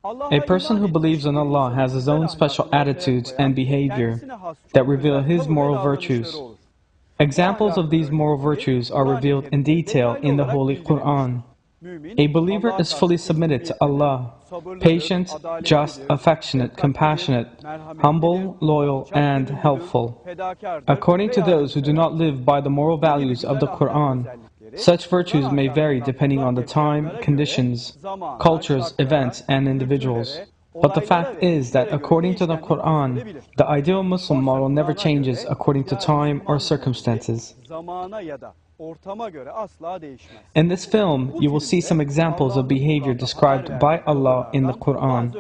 A person who believes in Allah has his own special attitudes and behavior that reveal his moral virtues. Examples of these moral virtues are revealed in detail in the Holy Quran. A believer is fully submitted to Allah, patient, just, affectionate, compassionate, humble, loyal, and helpful. According to those who do not live by the moral values of the Quran, such virtues may vary depending on the time, conditions, cultures, events, and individuals. But the fact is that according to the Quran, the ideal Muslim model never changes according to time or circumstances. In this film, you will see some examples of behavior described by Allah in the Quran.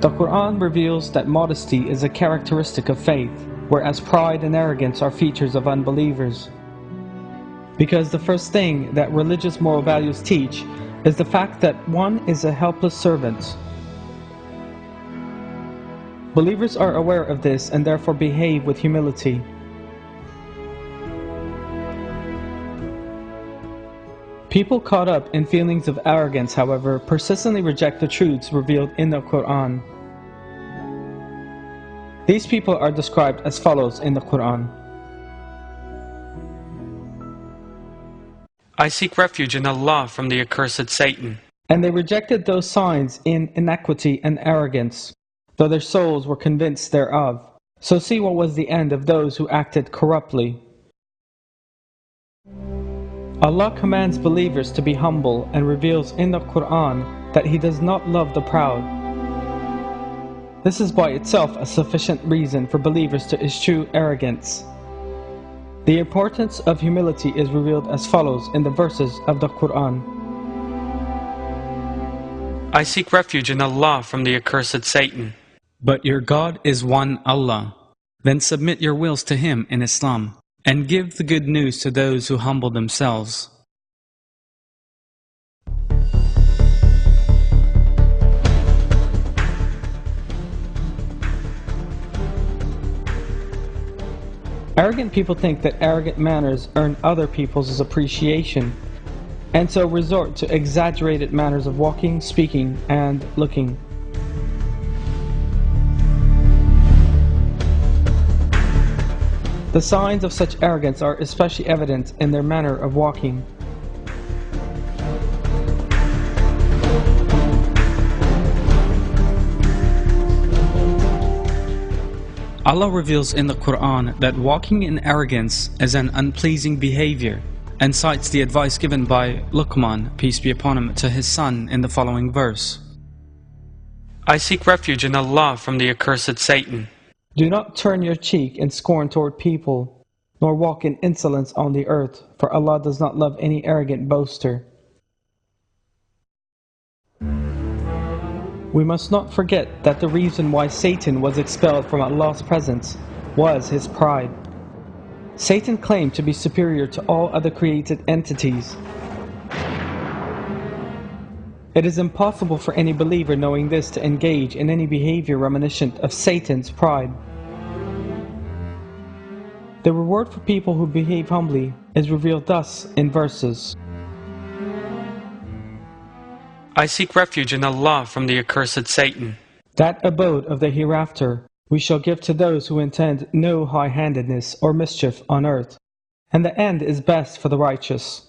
The Quran reveals that modesty is a characteristic of faith, whereas pride and arrogance are features of unbelievers. Because the first thing that religious moral values teach is the fact that one is a helpless servant. Believers are aware of this and therefore behave with humility. People caught up in feelings of arrogance, however, persistently reject the truths revealed in the Quran. These people are described as follows in the Quran. I seek refuge in Allah from the accursed Satan. And they rejected those signs in iniquity and arrogance, though their souls were convinced thereof. So see what was the end of those who acted corruptly. Allah commands believers to be humble and reveals in the Quran that He does not love the proud. This is by itself a sufficient reason for believers to eschew arrogance. The importance of humility is revealed as follows in the verses of the Quran. I seek refuge in Allah from the accursed Satan. But your God is one Allah. Then submit your wills to Him in Islam, and give the good news to those who humble themselves. Arrogant people think that arrogant manners earn other people's appreciation, and so resort to exaggerated manners of walking, speaking, and looking. The signs of such arrogance are especially evident in their manner of walking. Allah reveals in the Quran that walking in arrogance is an unpleasing behavior, and cites the advice given by Luqman, peace be upon him, to his son in the following verse. I seek refuge in Allah from the accursed Satan. Do not turn your cheek in scorn toward people, nor walk in insolence on the earth, for Allah does not love any arrogant boaster. We must not forget that the reason why Satan was expelled from Allah's presence was his pride. Satan claimed to be superior to all other created entities. It is impossible for any believer knowing this to engage in any behavior reminiscent of Satan's pride. The reward for people who behave humbly is revealed thus in verses. I seek refuge in Allah from the accursed Satan. That abode of the hereafter we shall give to those who intend no high-handedness or mischief on earth, and the end is best for the righteous.